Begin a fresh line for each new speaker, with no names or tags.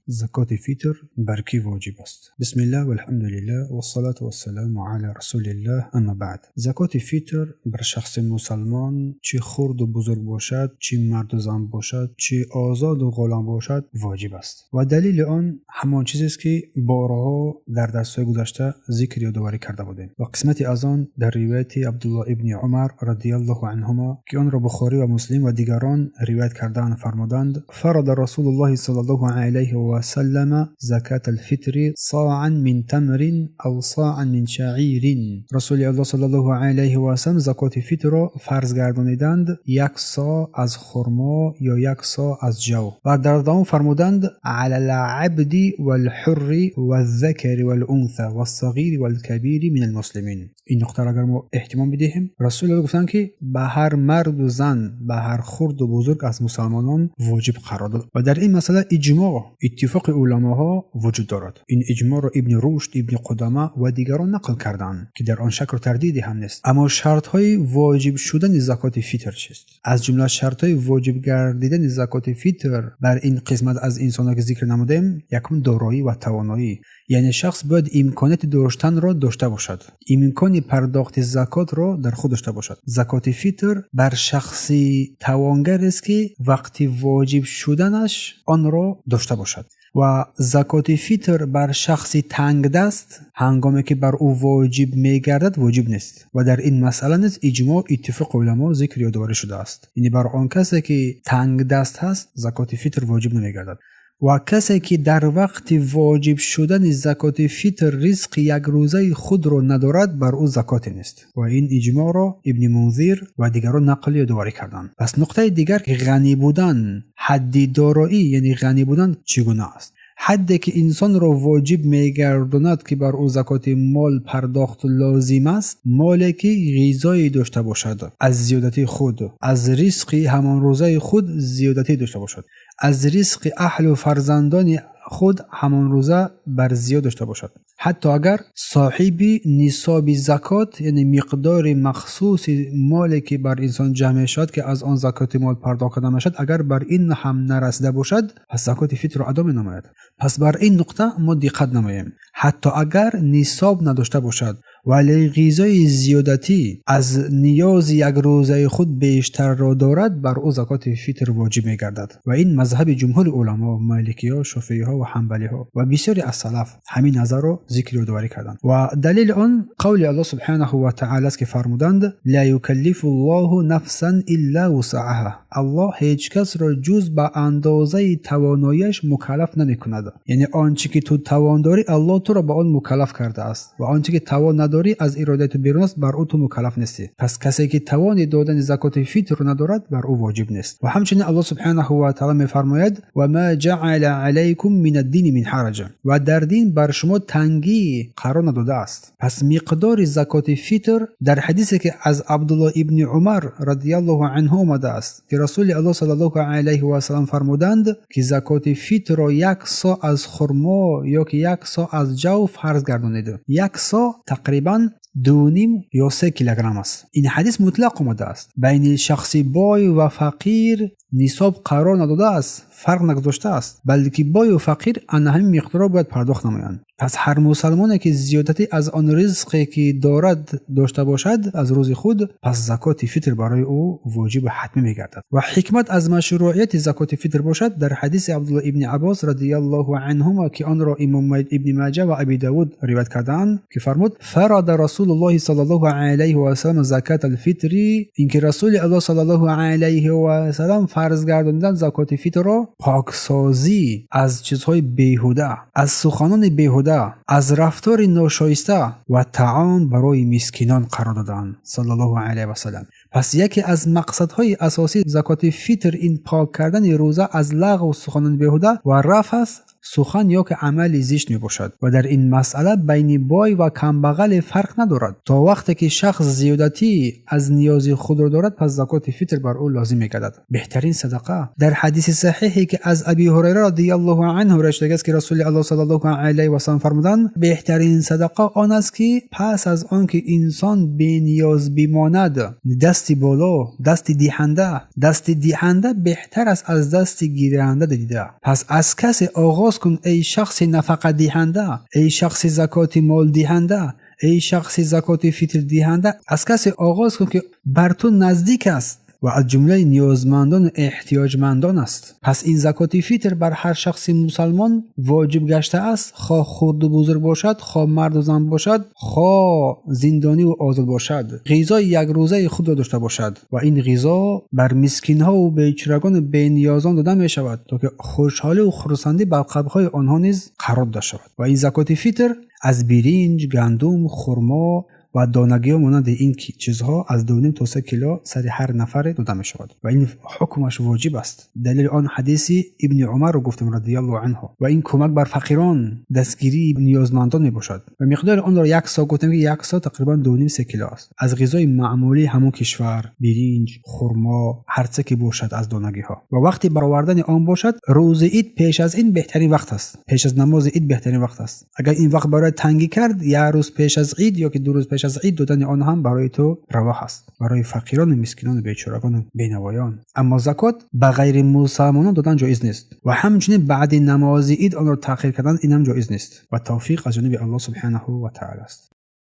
زکات فیتر بر کی واجب است؟ بسم الله والحمد لله والصلاة والسلام علی رسول الله، اما بعد. زکات فیتر بر شخص مسلمان، چه خرد و بزرگ باشد، چه مرد و زن باشد، چه آزاد و غلام باشد، واجب است. و دلیل آن همان چیزی است که بارها در درس‌های گذشته ذکر یادآوری کرده بودیم. و قسمتی از آن در روایت عبدالله ابن عمر رضی الله عنهما که آن را بخاری و مسلم و دیگران روایت کردند فرمودند: فرض رسول الله صلی الله علیه و سلم زکات الفطر صاعا من تمر او صاعا من شعیر. رسول الله صلی الله علیه و سلم زکات فطر را فرض گردانیدند، یک صاع از خرما یا یک صاع از جو. و در ادامه فرمودند: علی العبد والحر والذکر والانثى والصغیر والکبیر من المسلمین. این نقطه را اگر ما اهتمام بدهیم، رسول الله گفتند که به هر مرد و زن، به هر خرد و بزرگ از مسلمانان واجب قرار داد. و در این مسئله اجماع، اتفاق علماها وجود دارد. این اجماع را ابن رشد، ابن قدامه و دیگران نقل کردند که در آن شک و تردیدی هم نیست. اما شرط های واجب شدن زکات فیتر چیست؟ از جمله شرط های واجب گردیدن زکات فیتر بر این قسمت از انسان‌ها که ذکر نمودیم، یکم دارایی و توانایی، یعنی شخص باید امکانات داشتن را داشته باشد، امکان پرداخت زکات را در خود داشته باشد. زکات فیتر بر شخصی توانگر است که وقتی واجب شدنش آن را داشته باشد. و زکات فیتر بر شخصی تنگ دست هنگامی که بر او واجب میگردد واجب نیست. و در این مسئله نیز اجماع اتفاق علما ذکر یادآوری شده است. یعنی بر آن کسی که تنگ دست هست زکات فیتر واجب نمیگردد. و کسی که در وقت واجب شدن زکات فیتر رزق یک روزه خود را ندارد، بر او زکات نیست. و این اجماع را ابن منذر و دیگران نقل یادآوری کردند. پس نقطه دیگر که غنی بودن، حد دارایی یعنی غنی بودن چگونه است؟ حدی که انسان را واجب میگرداند که بر او زکات مال پرداخت لازم است، مالی که غذایی داشته باشد از زیادتی خود، از رزق همان روزه خود زیادتی داشته باشد، از رزق اهل و فرزندان خود همان روزه بر زیاد داشته باشد. حتی اگر صاحب نصاب زکات یعنی مقدار مخصوص مالی که بر انسان جمع شد که از آن زکات مال پرداخت نشد، اگر بر این هم نرسیده باشد، پس زکات فیتر را ادا نماید. پس بر این نقطه ما دقت نماییم. حتی اگر نصاب نداشته باشد ولی غذای زیادتی از نیاز یک روزه خود بیشتر را دارد، بر او زکات فیتر واجب می‌گردد. و این مذهب جمهور علما، مالکی‌ها، شافعی‌ها و حنبلی‌ها و بسیاری از سلف همین نظر را ذکر یادآوری کردند. و دلیل آن قول الله سبحانه و تعالی است که فرمودند: لا یکلف الله نفسا الا وسعها. الله هیچ کس را جز به اندازه تواناییش مکلف نمی‌کند. یعنی آنچه که تو توان داری الله تو را به آن مکلف کرده است و آنچه که توان نداری از اراده تو بیرون است، بر او تو مکلف نیستی. پس کسی که توان دادن زکات فیتر را ندارد، بر او واجب نیست. و همچنین الله سبحانه و تعالی می‌فرماید: و ما جعل علیکم من الدین من حرج. و در دین بر شما تنگی قرار نداده است. پس مقدار زکات فیتر در حدیثی که از عبدالله ابن عمر رضی الله عنه آمده است که رسول الله صلی الله علیه و سلم فرمودند که زکات فیتر را یک صاع از خرما یا که یک صاع از جو فرض گردانید. یک صاع تقریباً 2.5 یا 3 کیلوگرم است. این حدیث مطلق آمده است. بین شخصی بای و فقیر نصاب قرار نداده است، فرق نگذاشته است، بلکه بای و فقیر آن همین مقدار باید پرداخت نمایند. پس هر مسلمانی که زیادتی از آن رزقی که دارد داشته باشد از روز خود، پس زکات فیتر برای او واجب و حتمی میگردد. و حکمت از مشروعیت زکات فیتر باشد در حدیث عبدالله ابن عباس رضی الله عنهما که آن را امام ابن ماجه و ابی داود روایت کردند که فرمود: فرض رسول الله صلی الله علیه و سلم زکات الفطر. اینکه رسول الله صلی الله علیه و سلم فرض گرداندن زکات فیتر را پاکسازی از چیزهای بیهوده، از سخنان بیهوده، از رفتار ناشایسته و طعام برای مسکینان قرار دادند صلی الله علیه و سلم. پس یکی از مقصدهای اساسی زکات فیتر این پاک کردن روزه از لغو و سخنان بیهوده و رفث سخن یا که عمل زشت می باشد. و در این مسئله بین بای و کمبغل فرق ندارد. تا وقتی که شخص زیادتی از نیاز خود را دارد، پس زکات فیتر بر او لازم می‌گردد. بهترین صدقه در حدیث صحیحی که از ابی هریره رضی الله عنه روایت شده است که رسول الله صلی الله علیه و سلم فرمودند: بهترین صدقه آن است که پس از آن که انسان بی نیاز بماند، دست دستی بالا، دست دهنده بهتر است از دست گیرنده دیده. پس از کسی آغاز کن ای شخص نفقه دهنده، ای شخص زکات مال دهنده، ای شخص زکات فطر دهنده. از کسی آغاز کن که بر تو نزدیک است و از جمله نیازمندان احتیاجمندان است. پس این زکات فطر بر هر شخص مسلمان واجب گشته است، خواه خرد و بزرگ باشد، خواه مرد و زن باشد، خواه زندانی و آزاد باشد، غذای یک روزه خود را داشته باشد و این غذا بر مسکین ها و بیچارگان بی‌نیازان داده می شود تا که خوشحالی و خرسندی بر قلب‌های آنها نیز قرار داشته شود. و این زکات فطر از برنج، گندم، خرما و دانگی مانند این چیزها از 2.5 تا 3 کیلو سر هر نفر داده می شود و این حکمش واجب است. دلیل آن حدیثی ابن عمر رو گفتم رضی الله عنه و این کمک بر فقیران، دستگیری نیازمندان می باشد و مقدار آن را 1 سا گفتم که 1 سا تقریبا 2.5-3 کیلو است از غذای معمولی همون کشور، برنج، خرما، هر چه که باشد از دانگی ها. و وقتی برآوردن آن باشد روز عید پیش از این بهترین وقت است، پیش از نماز عید بهترین وقت است. اگر این وقت برای تنگی کرد یا روز پیش از عید یا که 2 روز پیش از عید دادن آن هم برای تو روا است، برای فقیران، مسکینان، بیچارگان، بینوایان. اما زکات به غیر مسلمانان دادن جایز نیست و همچنین بعد نماز عید آن را تأخیر کردن این هم جایز نیست و توفیق از جانب الله سبحانه و تعالی است.